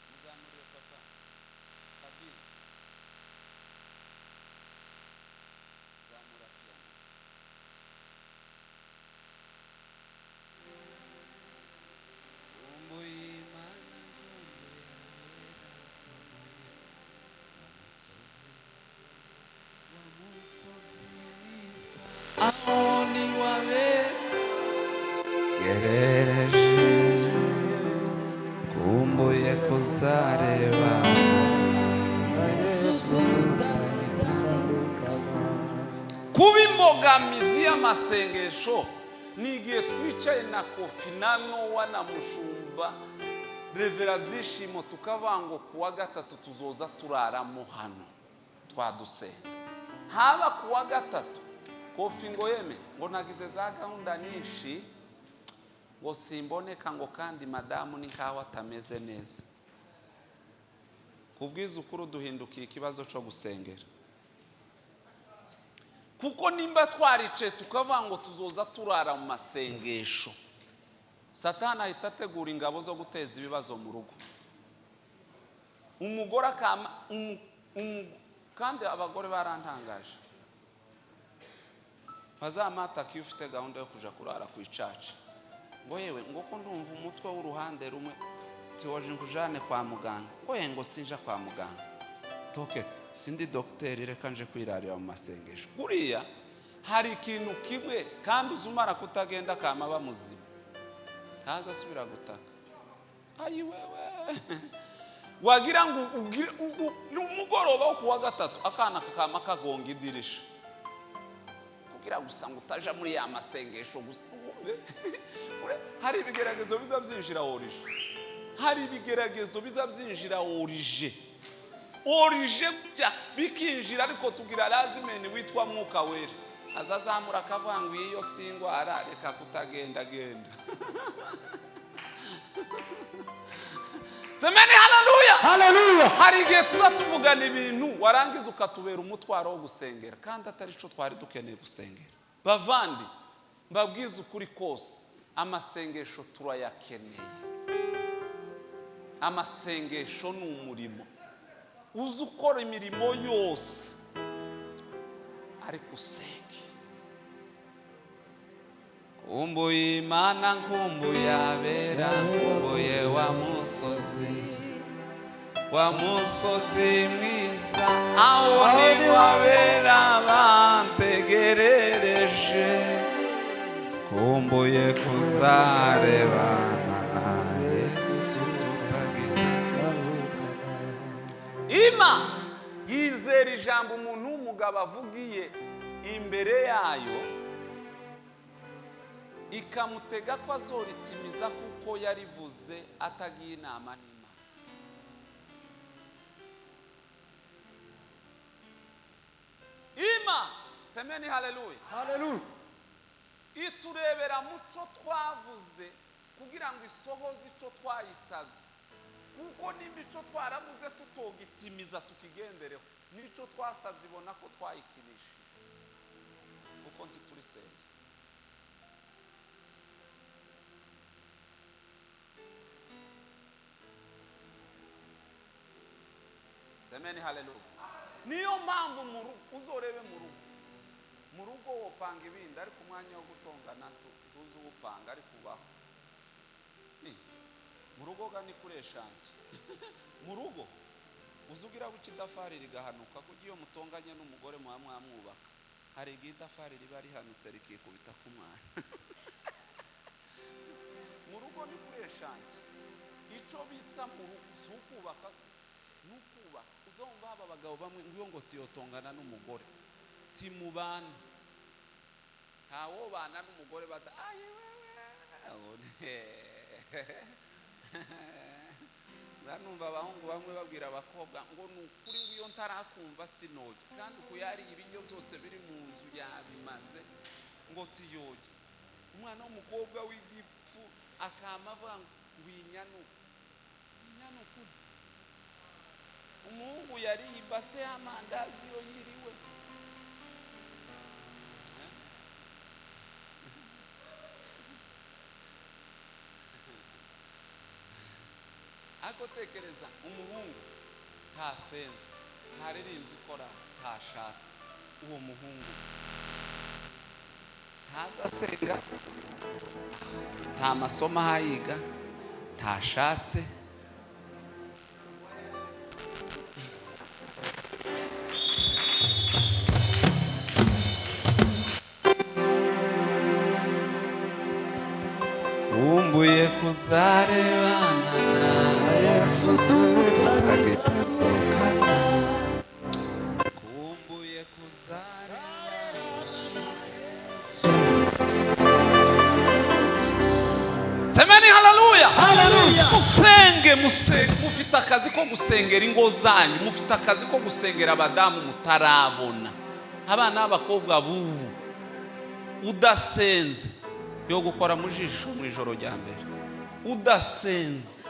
muzamuriye papa kabiri zamura piano. aho ni wawe gerereje kumbuye kuzareba kuba imbogamizi y'amasengesho ni igihe twicaye na Kofi na Nowa na Mushumba Revera Byishimo tukavuga ngo kuwa gatatu tuzoza turaramo hano twadusenga, haba kuwa gatatu Kofi ngo yeme ngo nagize za gahunda nyinshi ngo simboneka ngo kandi madamu ni nkaho atameze neza. Kubwiza ukuri duhindukiye ikibazo cyo gusengera, kuko nimba twarice tukavuga ngo tuzoza turara mu masengesho, Satani ahita ategura ingabo zo guteza ibibazo mu rugo. Umugore akama kandi abagore barantangaje, bazamata kiyo ufite gahunda yo kuja kurara ku icaca ngo yewe ngo ko ndumva umutwe w'uruhande rumwe tiwoje nkujane kwa muganga, ngo ngo sinja kwa muganga toke sindi docteur reka nje kwirarira mu masengesho. Kuriya hari ikintu kimwe kandi uzumara kutagenda kama bamuzima taza subira gutaka. Ayi wewe wagira ngo umugoroba wo kuwa gatatu akana kakama kagonga idirisha kugira gusa ngo utaja muri ya masengesho gusa. Hari ibigeragezo biza byinjira orije, hari ibigeragezo biza byinjira orije bya bikinjira, ariko tugira lazimeni witwa Mwuka Wera azazamura akavuga ngo iyo singwara reka kutagenda genda. Semeni haleluya, haleluya. hari igihe tuza tuvugana ibintu warangiza ukatubera umutwaro wo gusengera kandi atari cyo twari dukeneye gusengera. Bavandi mbabwiza ukuri kose, amasengesho turayakeneye. Amasengesho ni umurimo uzi ukora imirimo yose ariko usenge. Kumbuye Imana, nkumbuye abera, nkumbuye wa musozi mwiza, aho ni wabera bantegerereje, kumbuye kuzarebana na Yesu tutagenda. Ima yizera ijambo umuntu w'umugabo avugiye imbere yayo ikamutega ko azoritimiza kuko yarivuze atagiye inama n'Imana. Ima semeni haleluya, Haleluya. iturebera muco twavuze kugira ngo isohoze ico twayisabye, kuko n'imico twaravuze tutogitimiza tukigendereho nico twasabye ibona ko twayikinisha kuko ntiturisenge. Semeni haleluya. Niyo mpamvu uzorebe mu rugo wopanga ibindi ariko umwanya wo gutongana tuzi ubupanga ariko ubaho. Mu rugo gani kureshanje mu rugo uzugira bukidafari rigahanuka kuko iyo mutonganye n'umugore mwamwubaka hari igidafari riba rihanutse rikikubita ku mwana. Mu rugo ni kureshanje, ico bita mu rugo zukubaka se nukubaka. Uzumva aba bagabo bamwe ngo tiyotongana n'umugore timubana ntawo bana n'umugore bata numva abahungu bamwe babwira abakobwa ngo nukuri ngo iyo ntarakumva sinoge kandi kuyari ibiryo byose biri mu nzu yabimaze ngo tiyoge umwana w'umukobwa w'igipfu akama avuga ngo inyanuku umuhungu yari ibase y'amandazi yo yiriwe ariko tekereza umuhungu ntasenze ntaririmbye ikora ntashatse uwo muhungu ntazasenga nta masomo ahayiga ntashatse Kumbuye kuzarebana nawe kumbuye kuzarebana. Semeni haleluya. Musenge mufite akazi ko gusengera ingo zanyu, mufite akazi ko gusengera abadamu mutarabona, abana b'abakobwa bubu udasenze yo gukora mu jisho mu ijoro rya mbere udasenze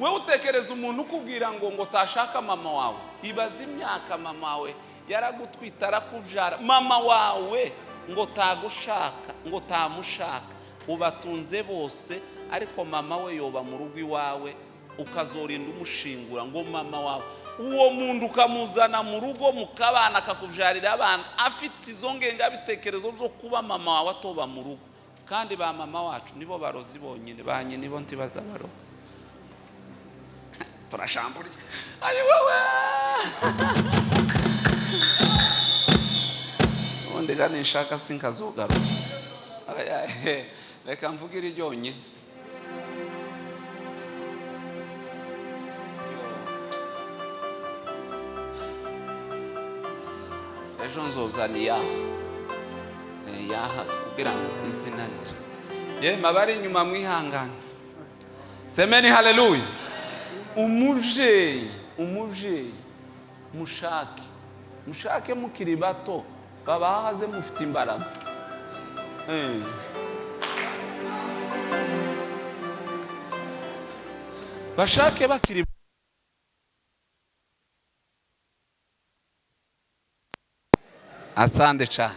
we utekereza umuntu ukubwira ngo tashaka mama wawe, ibaza imyaka mama wawe yaragutwita arakubyara, mama wawe ngo tagushaka ngo tamushaka ubatunze bose, ariko mama we yoba mu rugo iwawe ukazorinda umushingura ngo mama wawe, uwo muntu ukamuzana mu rugo mukabana akakubyarira abana afite izo ngengabitekerezo byo kuba mama wawe atoba mu rugo, kandi ba mama wacu nibo barozi bonyine, banye nibo ntibaza baro turashambura ayi wowe ubundi gani nshaka sinkazogaruka reka mvugire ryonyine. Ejo nzozana yaha kugira ngo izinanire yema bari inyuma mwihangane. Semeni haleluya. Umuvyeyi mushake mukiri bato babahaze mufite imbaraga bashake bakiri asande cyane.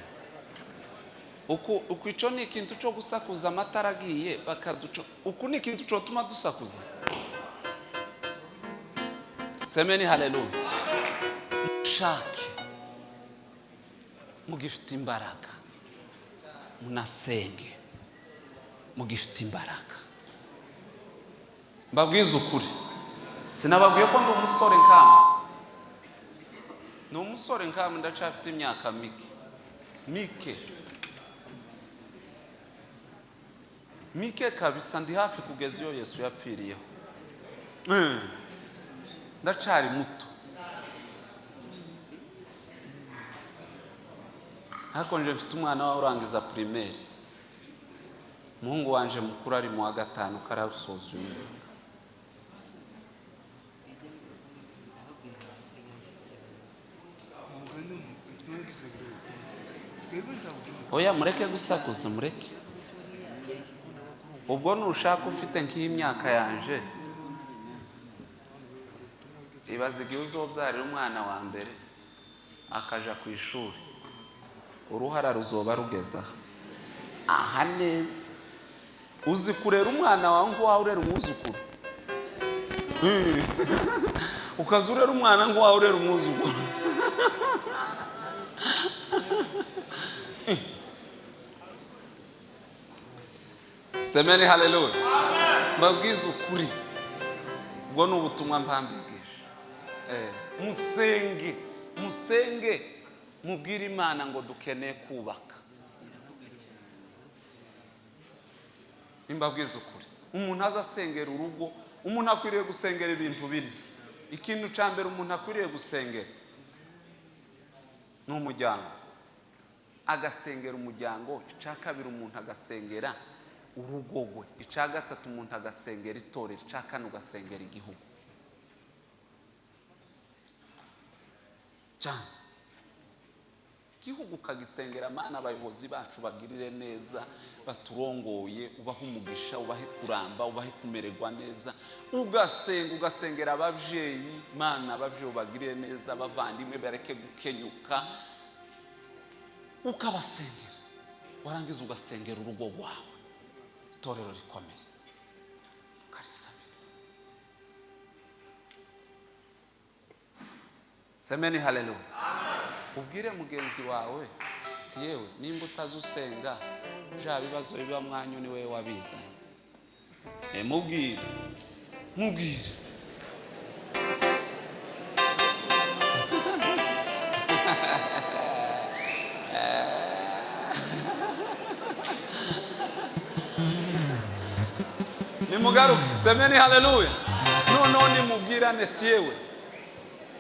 Uku ico ni ikintu cyo gusakuza amatara agiye bakaduco, uku ni ikintu cyo tuma dusakuza. Semeni haleluya. Mushake mugifite imbaraga, munasenge mugifite imbaraga. Mbabwiza ukuri, sinababwiye ko ndi umusore nkama, ni umusore nkama ndacafite imyaka mike kabisa, ndi hafi kugeza iyo Yesu yapfiriyeho, ndacari muto. Hako nje mfite umwana wawe urangiza primaire, muhungu wanje mukuru ari mu wa gatanu karasoza uyu. Oya mureke gusakuza, mureke. Ubwo nushaka ufite nk'imyaka yanje, ibaze igihe uzobyarira umwana wa mbere akaja ku ishuri, uruhara ruzoba rugeza aha neza. Uzi kurera umwana wawe ngo wawe urera umwuzukuru, ukazurera umwana ngo wawe urera umwuzukuru. Semeni haleluya. Mbabwiza ukuri, ubwo ni ubutumwa mpambigije. Musenge mubwire Imana ngo dukeneye kubaka. Mbabwiza ukuri, umuntu azasengera urugo, umuntu akwiriye gusengera ibintu bine. Ikintu cya mbere umuntu akwiriye gusengera n'umuryango agasengera umuryango, icya kabiri umuntu agasengera urugogwe, icya gatatu umuntu agasengera itorero, icya kane ugasengera igihugu. cyane igihugu ukagisengera, Mana abayobozi bacu bagirire neza, baturongoye, ubahe umugisha, ubahe kuramba, ubahe kumererwa neza. Ugasengera ababyeyi, Mana ababyeyi bagirire neza, abavandimwe bareke gukenyuka, ukabasengera. Warangiza ugasengera urugo rwawe, itorero rikomeye ukarisabira. Semeni haleluya. Ubwire mugenzi wawe ati yewe nimba utazi usenga bya bibazo biba mwanyu ni wewe wabizanye. Mubwire nimugaruke. Semeni haleluya. None nimubwirane ati yewe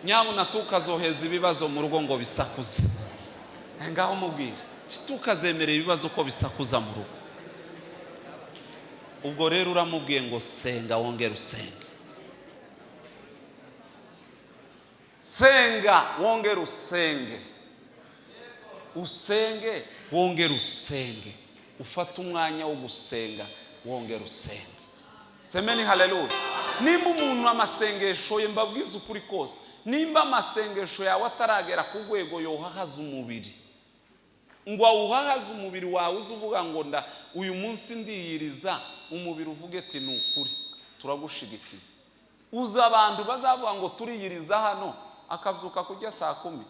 nyabuna tukazoheza ibibazo mu rugo ngo bisakuze. Ngaho mubwire tukazemera ibibazo ko bisakuza mu rugo. Ubwo rero uramubwiye ngo senga wongere usenge, senga wongere usenge, usenge wongere usenge, ufata umwanya wo gusenga wongere usenge. Semeni haleluya. Nimba umuntu amasengesho ye mbabwiza ukuri kose, nimba amasengesho yawe ataragera ku rwego yohahaza umubiri, ngo awuhahaze umubiri wawe uzuvuga ngo nda uyu munsi ndiyiriza, umubiri uvuge ati ni ukuri turagushigikiye. Uza abantu bazavuga ngo turiyiriza hano, akabyuka kujya saa 10,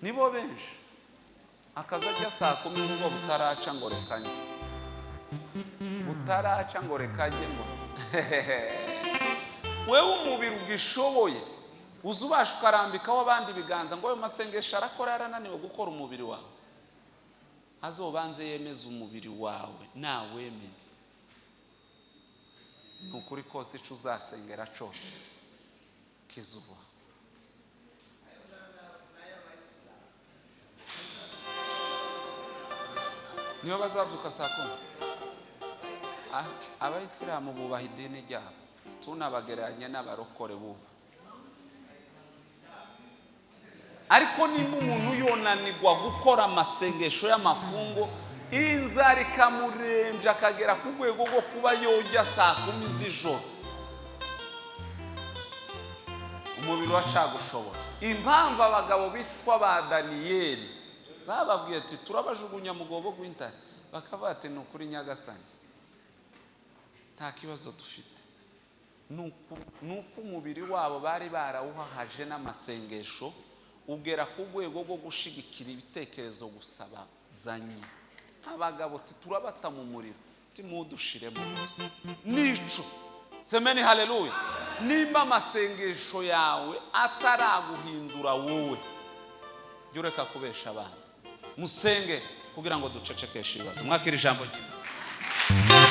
nibo benshi. Akazajya saa 10 ngo butaraca ngo rekanye, butaraca ngo rekanye ngo wewe umubiri ugishoboye uzubasha ukarambikaho abandi biganza ngo ayo masengesho arakora yarananiwe gukora umubiri wawe. Azobanze yemeza umubiri wawe, nawemeze nukuri kose ico uzasengera cyose kizuba. Niyo bazabyuka saa 10. Abayisilamu bubaha idini ryabo, tunabagereranya n'abarokore bubu. Ariko nimba umuntu yonanirwa gukora amasengesho y'amafungo, inzara ikamurembya akagera ku rwego rwo kuba yojya saa 10 z'ijoro, umubiri wacagushobora. Impamvu abagabo bitwa ba Daniyeli bababwiye ati turabajugunya mu gobo gw'intare, bakavuga ati ni ukuri Nyagasani nta kibazo dufite. Nuko umubiri wabo bari barawuhahaje n'amasengesho, ugera ku rwego rwo gushigikira ibitekerezo gusaba zanye. Abagabo turabata mu muriro timudushiremo gusa nico. Semeni haleluya. Nimba amasengesho yawe ataraguhindura wowe, jureka kubesha abantu, musenge kugira ngo ducecekeshe ibibazo. Mwakira ijambo ry'Imana.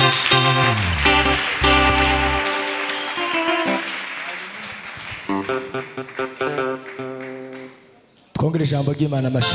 Twongere ijambo ry'Imana amashyi.